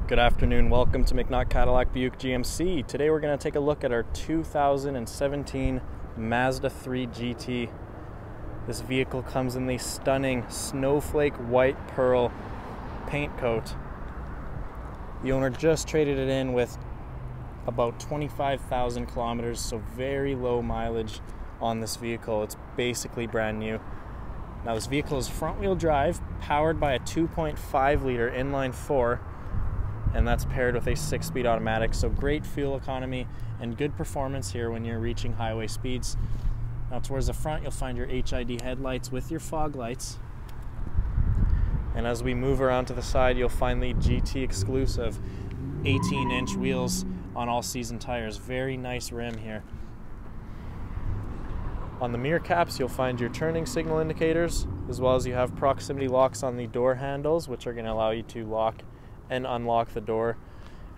Good afternoon, welcome to McNaught Cadillac Buick GMC. Today we're going to take a look at our 2017 Mazda 3 GT. This vehicle comes in the stunning snowflake white pearl paint coat. The owner just traded it in with about 25,000 kilometers, so very low mileage on this vehicle. It's basically brand new. Now this vehicle is front wheel drive, powered by a 2.5 liter inline 4, and that's paired with a 6-speed automatic, so great fuel economy and good performance here when you're reaching highway speeds. Now towards the front you'll find your HID headlights with your fog lights, and as we move around to the side you'll find the GT exclusive 18-inch wheels on all season tires. Very nice rim here. On the mirror caps you'll find your turning signal indicators, as well as you have proximity locks on the door handles, which are going to allow you to lock and unlock the door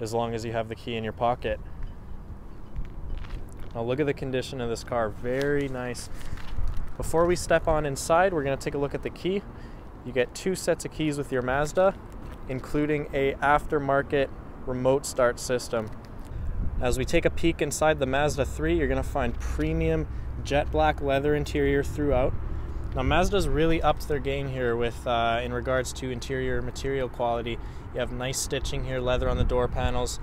as long as you have the key in your pocket. Now look at the condition of this car, very nice. Before we step on inside, we're going to take a look at the key. You get 2 sets of keys with your Mazda, including a aftermarket remote start system. As we take a peek inside the Mazda 3, you're going to find premium jet black leather interior throughout. Now Mazda's really upped their game here with in regards to interior material quality. You have nice stitching here, leather on the door panels.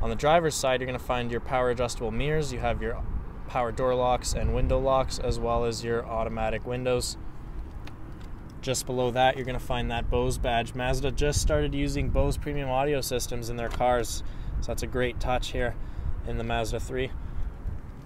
On the driver's side, you're going to find your power adjustable mirrors. You have your power door locks and window locks, as well as your automatic windows. Just below that, you're going to find that Bose badge. Mazda just started using Bose premium audio systems in their cars, so that's a great touch here in the Mazda 3.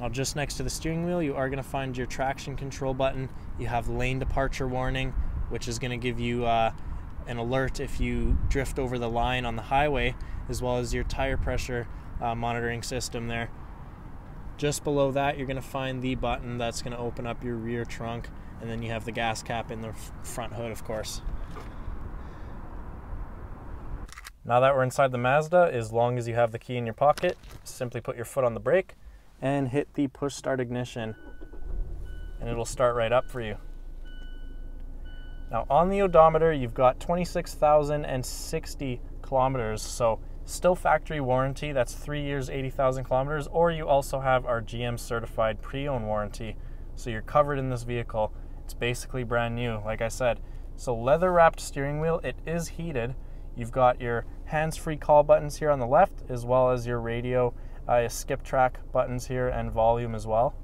Now just next to the steering wheel you are going to find your traction control button. You have lane departure warning, which is going to give you an alert if you drift over the line on the highway, as well as your tire pressure monitoring system there. Just below that you're going to find the button that's going to open up your rear trunk, and then you have the gas cap in the front hood, of course. Now that we're inside the Mazda, as long as you have the key in your pocket, simply put your foot on the brake and hit the push start ignition, and it'll start right up for you. Now on the odometer you've got 26,060 kilometers, so still factory warranty. That's 3 years, 80,000 kilometers, or you also have our GM certified pre-owned warranty, so you're covered in this vehicle. It's basically brand new, like I said. So leather wrapped steering wheel, it is heated. You've got your hands-free call buttons here on the left, as well as your radio skip track buttons here and volume as well.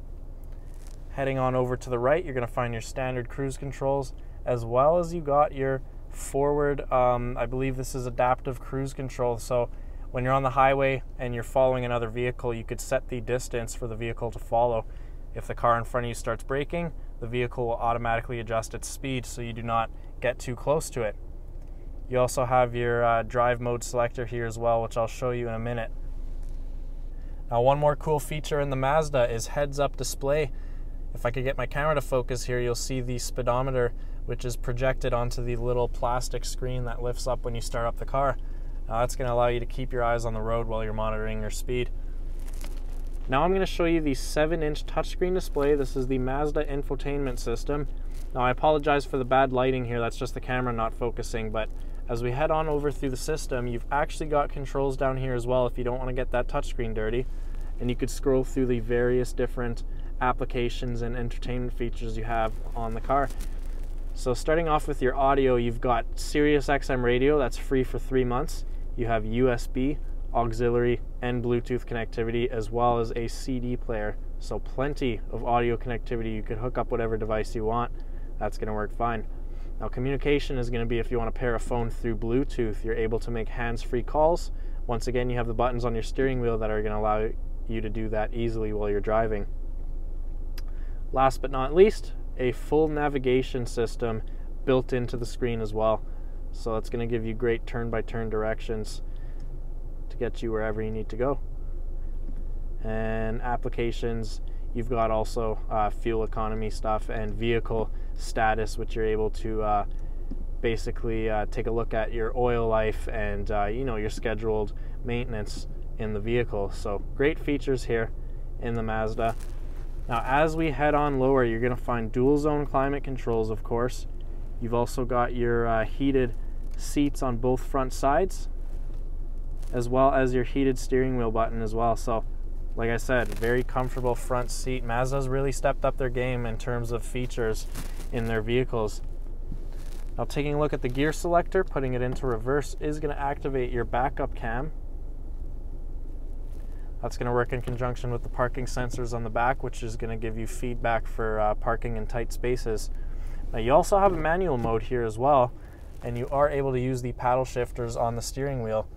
Heading on over to the right, you're going to find your standard cruise controls, as well as you got your forward, I believe this is adaptive cruise control, so when you're on the highway and you're following another vehicle, you could set the distance for the vehicle to follow. If the car in front of you starts braking, the vehicle will automatically adjust its speed so you do not get too close to it. You also have your drive mode selector here as well, which I'll show you in a minute. Now one more cool feature in the Mazda is heads-up display. If I could get my camera to focus here, you'll see the speedometer, which is projected onto the little plastic screen that lifts up when you start up the car. Now that's going to allow you to keep your eyes on the road while you're monitoring your speed. Now I'm going to show you the 7-inch touchscreen display. This is the Mazda infotainment system. Now I apologize for the bad lighting here, that's just the camera not focusing, but as we head on over through the system, you've actually got controls down here as well if you don't want to get that touchscreen dirty, and you could scroll through the various different applications and entertainment features you have on the car. So starting off with your audio, you've got Sirius XM radio, that's free for 3 months. You have USB, auxiliary, and Bluetooth connectivity, as well as a CD player. So plenty of audio connectivity. You could hook up whatever device you want. That's going to work fine. Now communication is going to be, if you want to pair a phone through Bluetooth, you're able to make hands-free calls. Once again, you have the buttons on your steering wheel that are going to allow you to do that easily while you're driving. Last but not least, a full navigation system built into the screen as well. So that's going to give you great turn-by-turn directions to get you wherever you need to go. And applications, you've got also fuel economy stuff and vehicle status, which you're able to basically take a look at your oil life and your scheduled maintenance in the vehicle. So great features here in the Mazda. Now as we head on lower, you're going to find dual zone climate controls, of course. You've also got your heated seats on both front sides. as well as your heated steering wheel button as well. So like I said, very comfortable front seat. Mazda's really stepped up their game in terms of features in their vehicles. Now taking a look at the gear selector, putting it into reverse is going to activate your backup cam. That's going to work in conjunction with the parking sensors on the back, which is going to give you feedback for parking in tight spaces. Now you also have a manual mode here as well, and you are able to use the paddle shifters on the steering wheel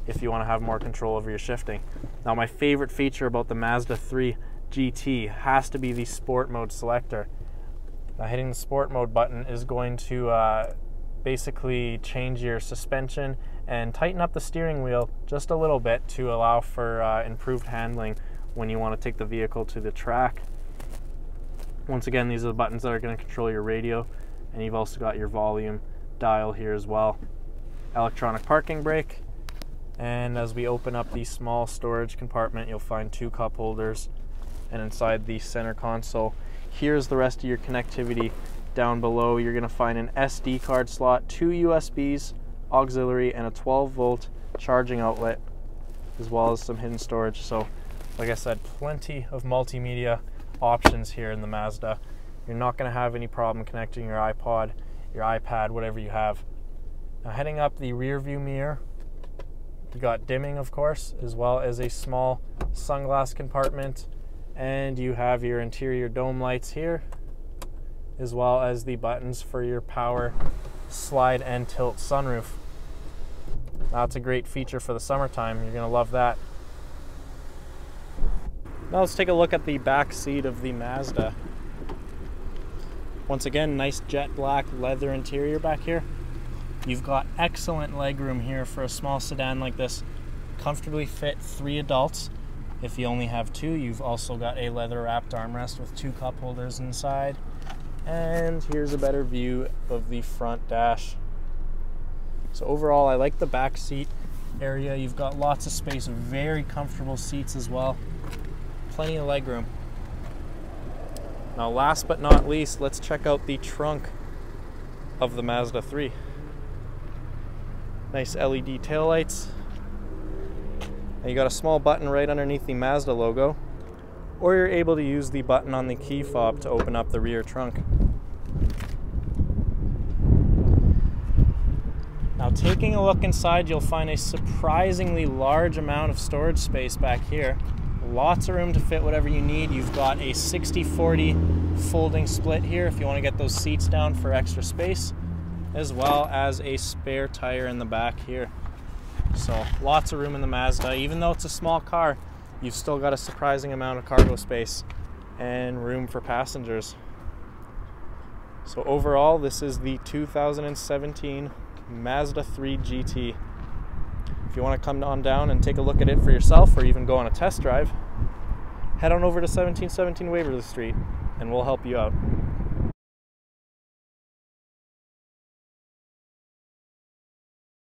if you want to have more control over your shifting. Now my favorite feature about the Mazda 3 GT has to be the sport mode selector. Now hitting the sport mode button is going to basically change your suspension and tighten up the steering wheel just a little bit to allow for improved handling when you want to take the vehicle to the track. Once again, these are the buttons that are going to control your radio, and you've also got your volume dial here as well. Electronic parking brake, and as we open up the small storage compartment, you'll find 2 cup holders, and inside the center console, here's the rest of your connectivity. Down below, you're going to find an SD card slot, 2 USBs, auxiliary, and a 12-volt charging outlet, as well as some hidden storage. So like I said, plenty of multimedia options here in the Mazda. You're not going to have any problem connecting your iPod, your iPad, whatever you have. Now heading up the rear view mirror, you got dimming, of course, as well as a small sunglass compartment, and you have your interior dome lights here, as well as the buttons for your power slide and tilt sunroof. That's a great feature for the summertime. You're going to love that. Now let's take a look at the back seat of the Mazda. Once again, nice jet black leather interior back here. You've got excellent legroom here for a small sedan like this. Comfortably fit 3 adults. If you only have 2, you've also got a leather wrapped armrest with 2 cup holders inside. And here's a better view of the front dash. So overall, I like the back seat area. You've got lots of space, very comfortable seats as well. Plenty of legroom. Now last but not least, let's check out the trunk of the Mazda 3. Nice LED taillights. And you got a small button right underneath the Mazda logo, or you're able to use the button on the key fob to open up the rear trunk. Now taking a look inside, you'll find a surprisingly large amount of storage space back here. Lots of room to fit whatever you need. You've got a 60-40 folding split here if you want to get those seats down for extra space, as well as a spare tire in the back here. So lots of room in the Mazda. Even though it's a small car, you've still got a surprising amount of cargo space and room for passengers. So overall, this is the 2017 Mazda 3 GT. If you want to come on down and take a look at it for yourself, or even go on a test drive, head on over to 1717 Waverly Street and we'll help you out.